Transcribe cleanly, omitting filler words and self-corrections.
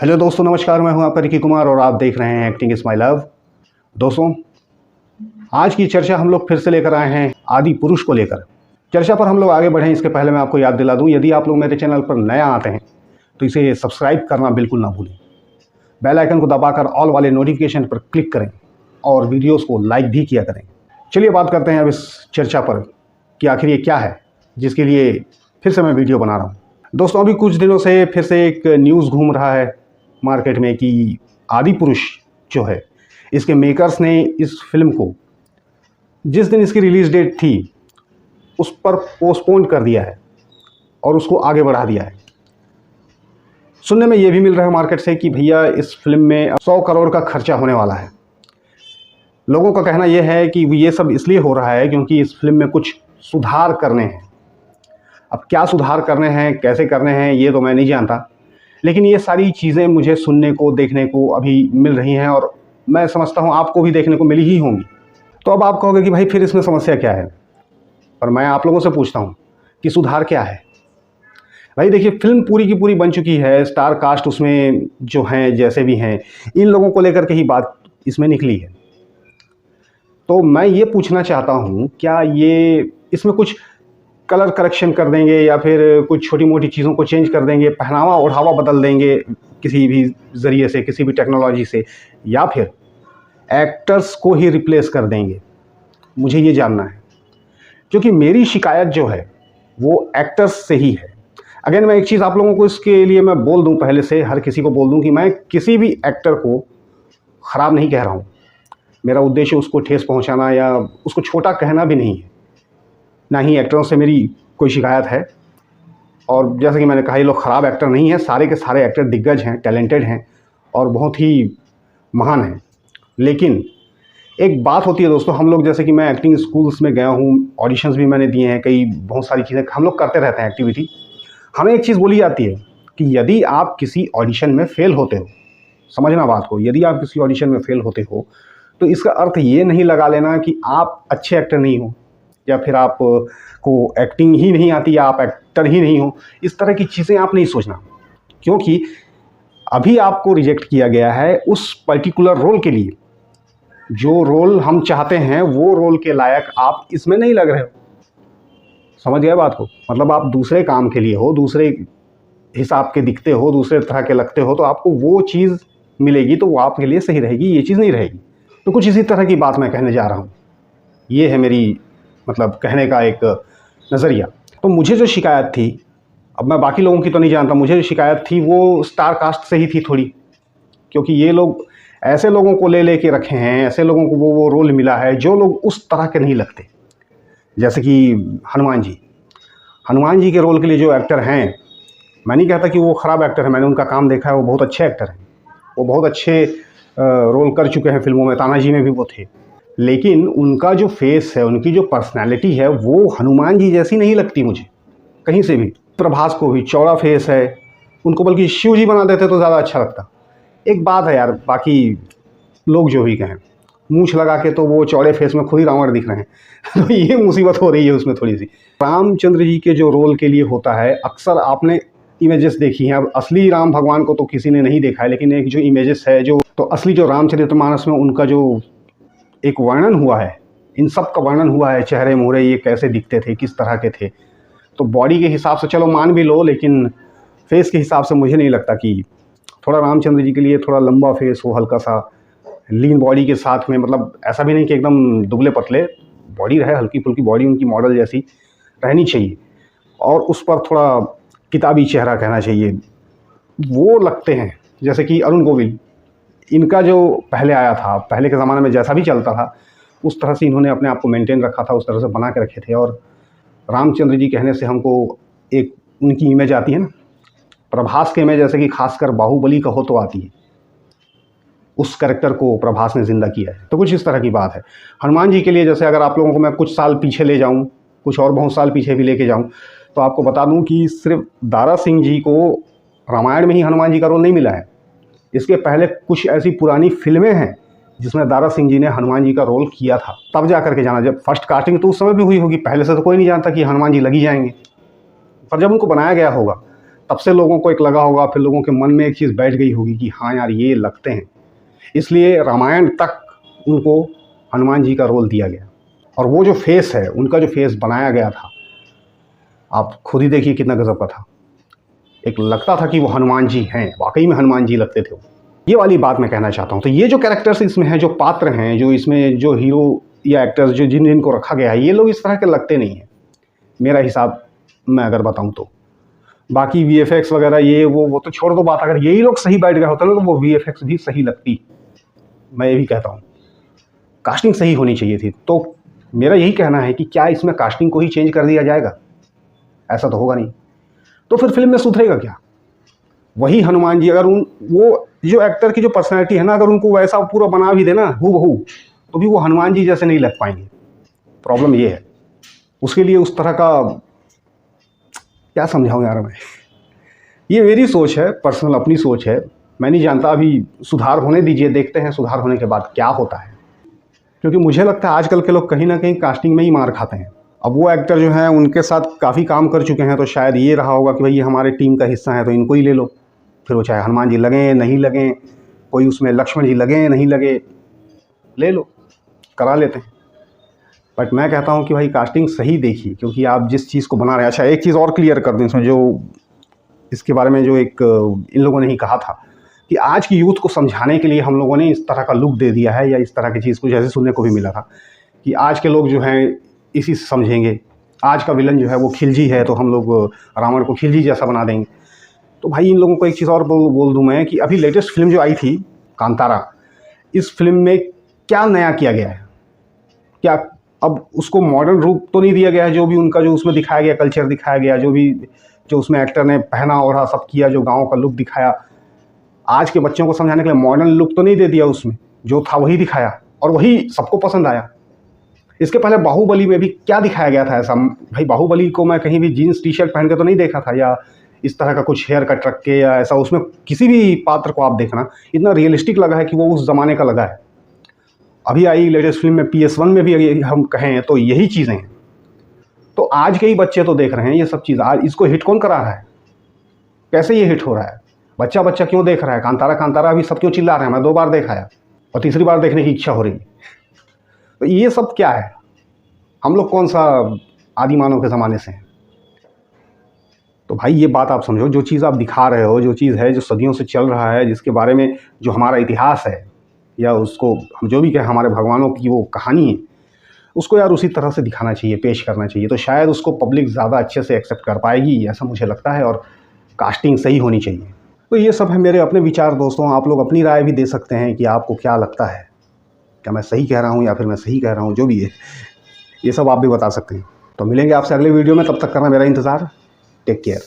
Hello दोस्तों, नमस्कार। मैं हूं आपका रिकी कुमार और आप देख रहे हैं एक्टिंग इज माय लव। दोस्तों, आज की चर्चा हम लोग फिर से लेकर आए हैं आदि पुरुष को लेकर। चर्चा पर हम लोग आगे बढ़ें इसके पहले मैं आपको याद दिला दूं, यदि आप लोग मेरे चैनल पर नया आते हैं तो इसे सब्सक्राइब करना बिल्कुल ना भूलें। बेल आइकन को दबाकर ऑल वाले नोटिफिकेशन पर क्लिक करें और वीडियोज़ को लाइक भी किया करें। चलिए बात करते हैं अब इस चर्चा पर कि आखिर ये क्या है जिसके लिए फिर से मैं वीडियो बना रहा हूँ। दोस्तों, अभी कुछ दिनों से फिर से एक न्यूज़ घूम रहा है मार्केट में कि आदि पुरुष जो है, इसके मेकर्स ने इस फिल्म को जिस दिन इसकी रिलीज़ डेट थी उस पर पोस्टपोन कर दिया है और उसको आगे बढ़ा दिया है। सुनने में ये भी मिल रहा है मार्केट से कि भैया इस फिल्म में 100 करोड़ का खर्चा होने वाला है। लोगों का कहना यह है कि ये सब इसलिए हो रहा है क्योंकि इस फिल्म में कुछ सुधार करने हैं। अब क्या सुधार करने हैं, कैसे करने हैं, ये तो मैं नहीं जानता, लेकिन ये सारी चीज़ें मुझे सुनने को, देखने को अभी मिल रही हैं और मैं समझता हूँ आपको भी देखने को मिली ही होंगी। तो अब आप कहोगे कि भाई फिर इसमें समस्या क्या है, पर मैं आप लोगों से पूछता हूँ कि सुधार क्या है। भाई देखिए, फिल्म पूरी की पूरी बन चुकी है, स्टार कास्ट उसमें जो हैं जैसे भी हैं, इन लोगों को लेकर के ही बात इसमें निकली है। तो मैं ये पूछना चाहता हूँ, क्या ये इसमें कुछ कलर करेक्शन कर देंगे या फिर कुछ छोटी मोटी चीज़ों को चेंज कर देंगे, पहनावा ओढ़ावा बदल देंगे किसी भी ज़रिए से, किसी भी टेक्नोलॉजी से, या फिर एक्टर्स को ही रिप्लेस कर देंगे? मुझे ये जानना है, क्योंकि मेरी शिकायत जो है वो एक्टर्स से ही है। अगेन मैं एक चीज़ आप लोगों को इसके लिए मैं बोल दूं, पहले से हर किसी को बोल दूं कि मैं किसी भी एक्टर को ख़राब नहीं कह रहा हूँ। मेरा उद्देश्य उसको ठेस पहुँचाना या उसको छोटा कहना भी नहीं है, ना ही एक्टरों से मेरी कोई शिकायत है। और जैसे कि मैंने कहा, ये लोग ख़राब एक्टर नहीं हैं, सारे के सारे एक्टर दिग्गज हैं, टैलेंटेड हैं और बहुत ही महान हैं। लेकिन एक बात होती है दोस्तों, हम लोग जैसे कि मैं एक्टिंग स्कूल्स में गया हूँ, ऑडिशंस भी मैंने दिए हैं, कई बहुत सारी चीज़ें हम लोग करते रहते हैं एक्टिविटी। हमें एक चीज़ बोली जाती है कि यदि आप किसी ऑडिशन में फ़ेल होते हो, समझना बात को, यदि आप किसी ऑडिशन में फ़ेल होते हो तो इसका अर्थ ये नहीं लगा लेना कि आप अच्छे एक्टर नहीं हो या फिर आप को एक्टिंग ही नहीं आती या आप एक्टर ही नहीं हो। इस तरह की चीज़ें आप नहीं सोचना, क्योंकि अभी आपको रिजेक्ट किया गया है उस पर्टिकुलर रोल के लिए। जो रोल हम चाहते हैं वो रोल के लायक आप इसमें नहीं लग रहे हो। समझ गए बात को? मतलब आप दूसरे काम के लिए हो, दूसरे हिसाब के दिखते हो, दूसरे तरह के लगते हो, तो आपको वो चीज़ मिलेगी तो वो आपके लिए सही रहेगी, ये चीज़ नहीं रहेगी। तो कुछ इसी तरह की बात मैं कहने जा रहा हूँ। ये है मेरी मतलब कहने का एक नज़रिया। तो मुझे जो शिकायत थी, अब मैं बाकी लोगों की तो नहीं जानता, मुझे जो शिकायत थी वो स्टार कास्ट से ही थी थोड़ी, क्योंकि ये लोग ऐसे लोगों को ले के रखे हैं, ऐसे लोगों को वो रोल मिला है जो लोग उस तरह के नहीं लगते। जैसे कि हनुमान जी के रोल के लिए जो एक्टर हैं, मैं नहीं कहता कि वो ख़राब एक्टर है, मैंने उनका काम देखा है, वो बहुत अच्छे एक्टर हैं, वो बहुत अच्छे रोल कर चुके हैं फिल्मों में, तानाजी में भी वो थे। लेकिन उनका जो फेस है, उनकी जो पर्सनैलिटी है, वो हनुमान जी जैसी नहीं लगती मुझे कहीं से भी। प्रभास को भी चौड़ा फेस है, उनको बल्कि शिव जी बना देते तो ज़्यादा अच्छा लगता। एक बात है यार, बाकी लोग जो भी कहें, मूंछ लगा के तो वो चौड़े फेस में खुद ही रावण दिख रहे हैं तो ये मुसीबत हो रही है उसमें थोड़ी सी। रामचंद्र जी के जो रोल के लिए होता है, अक्सर आपने इमेजेस देखी हैं। अब असली राम भगवान को तो किसी ने नहीं देखा है, लेकिन एक जो इमेजेस है, जो तो असली जो रामचरितमानस में उनका जो एक वर्णन हुआ है, इन सब का वर्णन हुआ है, चेहरे मोहरे ये कैसे दिखते थे, किस तरह के थे। तो बॉडी के हिसाब से चलो मान भी लो, लेकिन फेस के हिसाब से मुझे नहीं लगता कि थोड़ा रामचंद्र जी के लिए थोड़ा लंबा फेस हो, हल्का सा लीन बॉडी के साथ में, मतलब ऐसा भी नहीं कि एकदम दुबले पतले बॉडी रहे, हल्की फुल्की बॉडी उनकी मॉडल जैसी रहनी चाहिए और उस पर थोड़ा किताबी चेहरा कहना चाहिए। वो लगते हैं जैसे कि अरुण गोविल, इनका जो पहले आया था, पहले के ज़माने में जैसा भी चलता था उस तरह से इन्होंने अपने आप को मेंटेन रखा था, उस तरह से बना के रखे थे। और रामचंद्र जी कहने से हमको एक उनकी इमेज आती है ना, प्रभास के इमेज जैसे कि खासकर बाहुबली का हो तो आती है, उस कैरेक्टर को प्रभास ने ज़िंदा किया है। तो कुछ इस तरह की बात है। हनुमान जी के लिए जैसे अगर आप लोगों को मैं कुछ साल पीछे ले जाऊँ, कुछ और बहुत साल पीछे भी लेके जाऊँ, तो आपको बता दूँ कि सिर्फ दारा सिंह जी को रामायण में ही हनुमान जी का रोल नहीं मिला है। इसके पहले कुछ ऐसी पुरानी फिल्में हैं जिसमें दारा सिंह जी ने हनुमान जी का रोल किया था, तब जा करके जाना। जब फर्स्ट कास्टिंग तो उस समय भी हुई होगी, पहले से तो कोई नहीं जानता कि हनुमान जी लगी जाएंगे, पर जब उनको बनाया गया होगा तब से लोगों को एक लगा होगा, फिर लोगों के मन में एक चीज़ बैठ गई होगी कि हाँ यार ये लगते हैं, इसलिए रामायण तक उनको हनुमान जी का रोल दिया गया। और वो जो फेस है, उनका जो फेस बनाया गया था, आप खुद ही देखिए कितना गजब का था। एक लगता था कि वो हनुमान जी हैं, वाकई में हनुमान जी लगते थे वो। ये वाली बात मैं कहना चाहता हूँ। तो ये जो कैरेक्टर्स इसमें हैं, जो पात्र हैं, जो इसमें जो हीरो या एक्टर्स जो जिनको रखा गया है, ये लोग इस तरह के लगते नहीं हैं, मेरा हिसाब मैं अगर बताऊँ तो। बाकी VFX वगैरह ये वो तो छोड़ दो बात, अगर यही लोग सही बैठ गए होते ना तो वो VFX भी सही लगती, मैं ये भी कहता हूँ। कास्टिंग सही होनी चाहिए थी। तो मेरा यही कहना है कि क्या इसमें कास्टिंग को ही चेंज कर दिया जाएगा? ऐसा तो होगा नहीं। तो फिर फिल्म में सुधरेगा क्या? वही हनुमान जी, अगर वो जो एक्टर की जो पर्सनैलिटी है ना, अगर उनको वैसा पूरा बना भी देना हूबहू, तो भी वो हनुमान जी जैसे नहीं लग पाएंगे। प्रॉब्लम ये है। उसके लिए उस तरह का क्या समझाऊं यार मैं। ये मेरी सोच है, पर्सनल अपनी सोच है, मैं नहीं जानता। अभी सुधार होने दीजिए, देखते हैं सुधार होने के बाद क्या होता है। क्योंकि मुझे लगता है आजकल के लोग कहीं ना कहीं कास्टिंग में ही मार खाते हैं। अब वो एक्टर जो हैं उनके साथ काफ़ी काम कर चुके हैं, तो शायद ये रहा होगा कि भाई ये हमारे टीम का हिस्सा है तो इनको ही ले लो। फिर वो चाहे हनुमान जी लगें नहीं लगें, कोई उसमें लक्ष्मण जी लगें नहीं लगे, ले लो, करा लेते हैं। बट मैं कहता हूँ कि भाई कास्टिंग सही देखिए, क्योंकि आप जिस चीज़ को बना रहे हैं। अच्छा, एक चीज़ और क्लियर कर दें इसमें, जो इसके बारे में जो एक इन लोगों ने ही कहा था कि आज की यूथ को समझाने के लिए हम लोगों ने इस तरह का लुक दे दिया है, या इस तरह की चीज़ को जैसे सुनने को भी मिला था कि आज के लोग जो हैं इसी से समझेंगे। आज का विलन जो है वो खिलजी है, तो हम लोग रावण को खिलजी जैसा बना देंगे। तो भाई इन लोगों को एक चीज़ और बोल दूं मैं कि अभी लेटेस्ट फिल्म जो आई थी कांतारा, इस फिल्म में क्या नया किया गया है? क्या अब उसको मॉडर्न रूप तो नहीं दिया गया है? जो भी उनका जो उसमें दिखाया गया कल्चर दिखाया गया, जो उसमें एक्टर ने पहना ओढ़ा सब किया, जो गाँव का लुक दिखाया, आज के बच्चों को समझाने के लिए मॉडर्न लुक तो नहीं दे दिया उसमें, जो था वही दिखाया और वही सबको पसंद आया। इसके पहले बाहुबली में भी क्या दिखाया गया था ऐसा? भाई बाहुबली को मैं कहीं भी जीन्स टी शर्ट पहन के तो नहीं देखा था, या इस तरह का कुछ हेयर कट रख के, या ऐसा। उसमें किसी भी पात्र को आप देखना, इतना रियलिस्टिक लगा है कि वो उस ज़माने का लगा है। अभी आई लेटेस्ट फिल्म में PS1 में भी हम कहें तो यही चीज़ें हैं। तो आज के ही बच्चे तो देख रहे हैं ये सब चीज़। आज इसको हिट कौन करा रहा है? कैसे ये हिट हो रहा है? बच्चा बच्चा क्यों देख रहा है? कांतारा कांतारा अभी सब क्यों चिल्ला रहे हैं? मैं 2 बार देखा है और तीसरी बार देखने की इच्छा हो रही है। तो ये सब क्या है? हम लोग कौन सा आदि मानव के ज़माने से हैं? तो भाई ये बात आप समझो, जो चीज़ आप दिखा रहे हो, जो चीज़ है जो सदियों से चल रहा है, जिसके बारे में जो हमारा इतिहास है, या उसको हम जो भी कहें हमारे भगवानों की वो कहानी है, उसको यार उसी तरह से दिखाना चाहिए, पेश करना चाहिए। तो शायद उसको पब्लिक ज़्यादा अच्छे से एक्सेप्ट कर पाएगी, ऐसा मुझे लगता है। और कास्टिंग सही होनी चाहिए। तो ये सब है मेरे अपने विचार दोस्तों। आप लोग अपनी राय भी दे सकते हैं कि आपको क्या लगता है, क्या मैं सही कह रहा हूँ या फिर मैं सही कह रहा हूँ, जो भी है ये सब आप भी बता सकते हैं। तो मिलेंगे आपसे अगले वीडियो में, तब तक करना मेरा इंतज़ार। Take care.